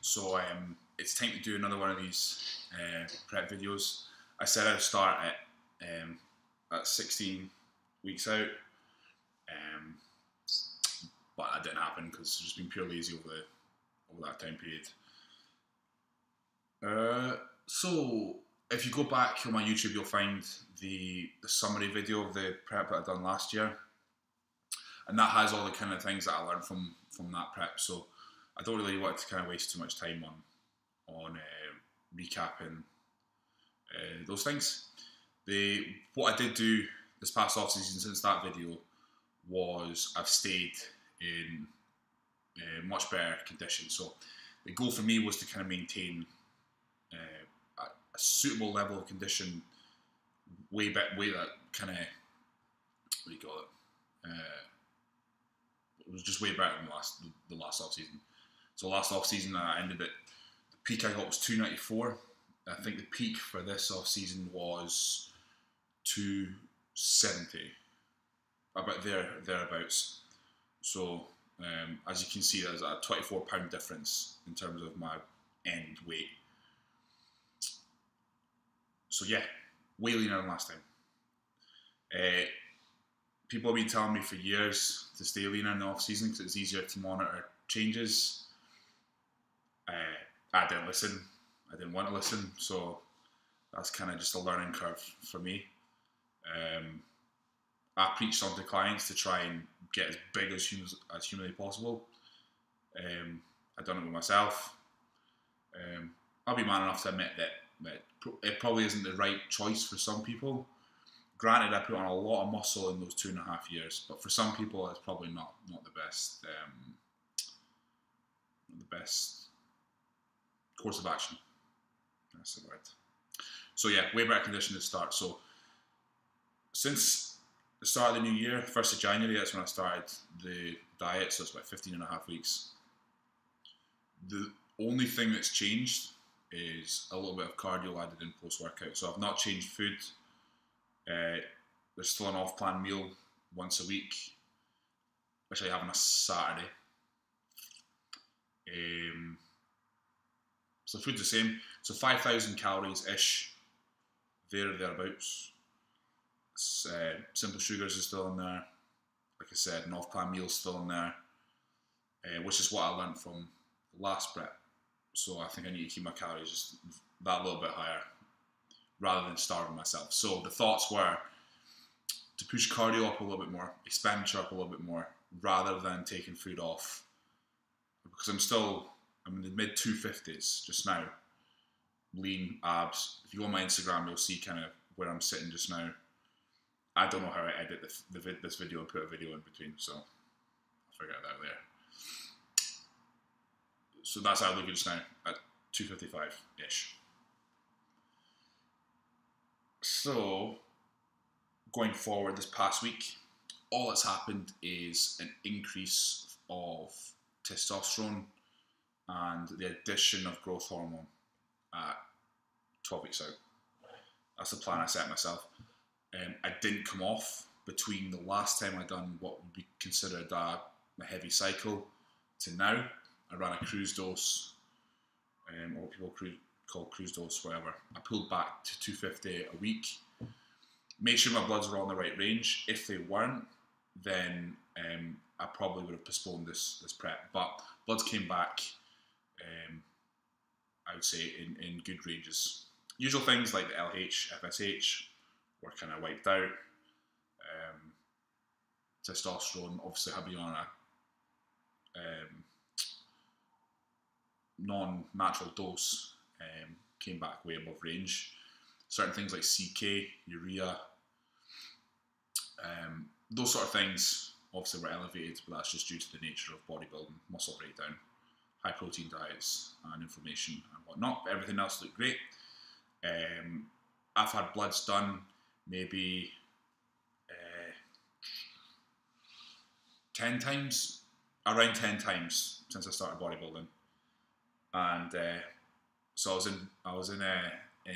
So it's time to do another one of these prep videos. I said I'd start at 16 weeks out, but that didn't happen because I've just been pure lazy over that time period. So if you go back on my YouTube, you'll find the summary video of the prep that I done last year, and that has all the kind of things that I learned from that prep. So I don't really want to kind of waste too much time on recapping those things. What I did do this past off season since that video was I've stayed in much better condition. So the goal for me was to kind of maintain a suitable level of condition, way that kind of, what do you call it? It was just way better than the last off season. So last off season I ended at, the peak I got was 294. I think the peak for this off season was 270, about thereabouts. So as you can see, there's a 24-pound difference in terms of my end weight. So yeah, way leaner than last time. People have been telling me for years to stay leaner in the off season because it's easier to monitor changes. I didn't listen. I didn't want to listen, so that's kind of just a learning curve for me. I preached on to clients to try and get as big as humanly possible. I've done it with myself. I'll be man enough to admit that it probably isn't the right choice for some people. Granted, I put on a lot of muscle in those 2.5 years, but for some people, it's probably not the best. The best course of action. That's the word. So yeah, way better condition to start. So since the start of the new year, 1st of January, that's when I started the diet. So it's about 15.5 weeks. The only thing that's changed is a little bit of cardio added in post-workout. So I've not changed food. There's still an off-plan meal once a week, which I have on a Saturday. So food's the same. So 5,000 calories-ish, there or thereabouts. Simple sugars is still in there. Like I said, an off-plan meal's still in there, which is what I learned from the last prep. So I think I need to keep my calories just that little bit higher rather than starving myself. So the thoughts were to push cardio up a little bit more, expenditure up a little bit more, rather than taking food off. Because I'm in the mid 250s just now, lean, abs. If you go on my Instagram, you'll see kind of where I'm sitting just now. I don't know how I edit this video and put a video in between, so I'll figure that out later. So that's how I look at just now, at 255-ish. So, going forward this past week, all that's happened is an increase of testosterone and the addition of growth hormone at 12 weeks out. That's the plan I set myself. I didn't come off between the last time I done what would be considered a heavy cycle to now. I ran a cruise dose, or what people call cruise dose, whatever. I pulled back to 250 a week. Made sure my bloods were on the right range. If they weren't, then I probably would have postponed this prep. But bloods came back, I would say, in good ranges. Usual things like the LH, FSH were kind of wiped out. Testosterone, obviously, had been on a non-natural dose, came back way above range. Certain things like CK, urea, those sort of things obviously were elevated, but that's just due to the nature of bodybuilding, muscle breakdown, high protein diets and inflammation and whatnot. But everything else looked great. I've had bloods done maybe 10 times, around 10 times since I started bodybuilding. And so I was in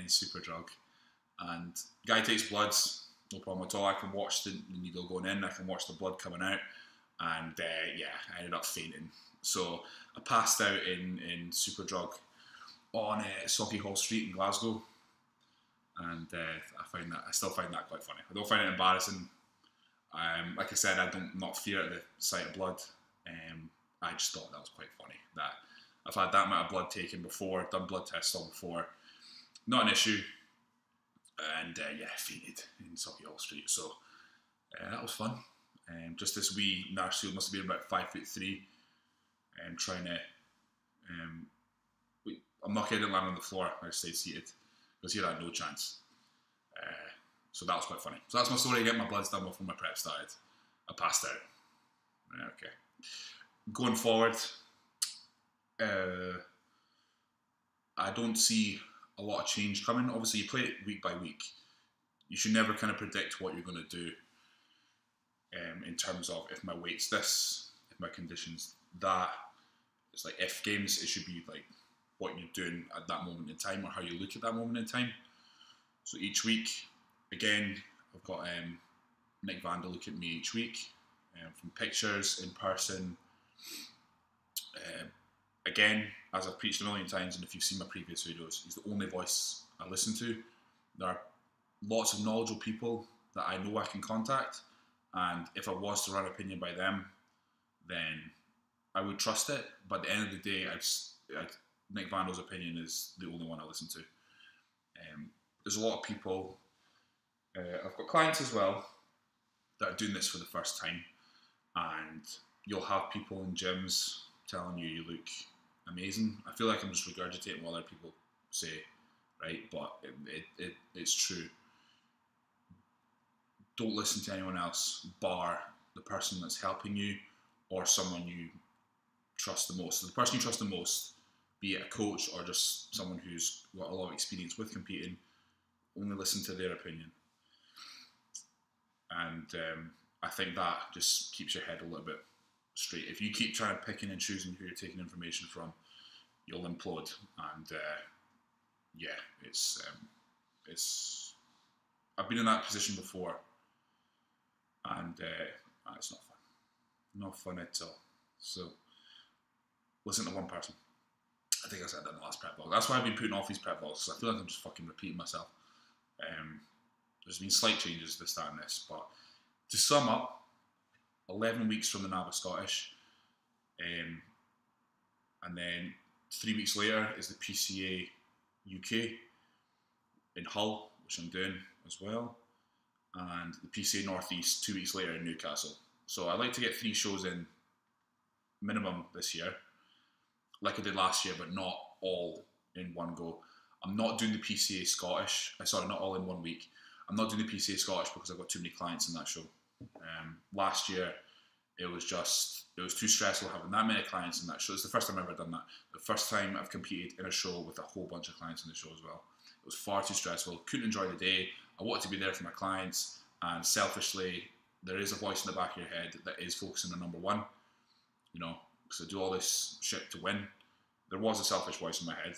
Superdrug, and the guy takes bloods, no problem at all. I can watch the needle going in, I can watch the blood coming out. and yeah, I ended up fainting. So I passed out in Superdrug on Sauchiehall Street in Glasgow, and I still find that quite funny. I don't find it embarrassing. Like I said, I don't not fear at the sight of blood. I just thought that was quite funny. That I've had that amount of blood taken before, done blood tests all before, not an issue. And yeah, fainted in Sauchiehall Street. So that was fun. Just this wee nurse who must have been about 5'3", trying to. I'm not kidding, land on the floor. I stayed seated because he had no chance. So that was quite funny. So that's my story. I get my bloods done before my prep started. I passed out. Okay. Going forward, I don't see a lot of change coming. Obviously, you play it week by week. You should never kind of predict what you're going to do in terms of if my weight's this, if my condition's that. It's like if games, it should be like what you're doing at that moment in time or how you look at that moment in time. So each week, again, I've got Nick Van to look at me each week from pictures, in person. Again, as I've preached a million times, and if you've seen my previous videos, he's the only voice I listen to. There are lots of knowledgeable people that I know I can contact, and if I was to run opinion by them, then I would trust it. But at the end of the day, Nick Vando's opinion is the only one I listen to. There's a lot of people, I've got clients as well, that are doing this for the first time, and you'll have people in gyms telling you look amazing. I feel like I'm just regurgitating what other people say, right? But it's true. Don't listen to anyone else bar the person that's helping you or someone you trust the most. So the person you trust the most, be it a coach or just someone who's got a lot of experience with competing, only listen to their opinion. And I think that just keeps your head a little bit straight. If you keep trying to picking and choosing who you're taking information from, you'll implode. And yeah, it's I've been in that position before, and it's not fun. Not fun at all. So listen to one person. I think I said that in the last prep vlog. That's why I've been putting off these prep vlogs, because I feel like I'm just fucking repeating myself. There's been slight changes this, that, and this, but to sum up, 11 weeks from the Nava Scottish, and then 3 weeks later is the PCA UK in Hull, which I'm doing as well, and the PCA Northeast 2 weeks later in Newcastle. So I'd like to get 3 shows in minimum this year, like I did last year, but not all in one go. I'm not doing the PCA Scottish. Sorry, not all in 1 week. I'm not doing the PCA Scottish because I've got too many clients in that show. Last year, it was too stressful having that many clients in that show. It's the first time I've ever done that. The first time I've competed in a show with a whole bunch of clients in the show as well. It was far too stressful. Couldn't enjoy the day. I wanted to be there for my clients, and selfishly, there is a voice in the back of your head that is focusing on number one. You know, because I do all this shit to win. There was a selfish voice in my head,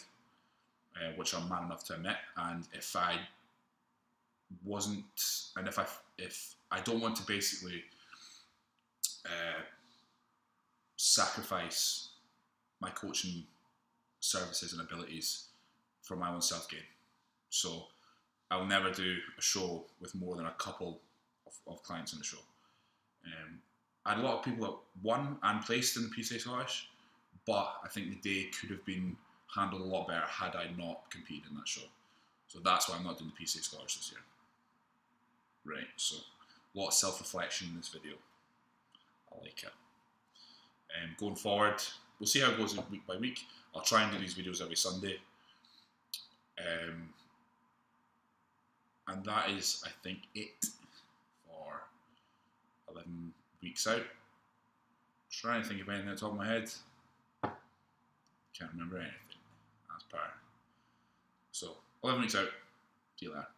which I'm man enough to admit. And if I wasn't, and if I don't want to basically sacrifice my coaching services and abilities for my own self-gain. So I'll never do a show with more than a couple of clients in the show. I had a lot of people that won and placed in the PCA Scottish, but I think the day could have been handled a lot better had I not competed in that show. So that's why I'm not doing the PCA Scottish this year. Right, so a lot of self-reflection in this video. I like it. Going forward, we'll see how it goes week by week. I'll try and do these videos every Sunday. And that is, I think, it for 11 weeks out. Trying to think of anything at the top of my head. Can't remember anything. That's power. So, 11 weeks out. See you later.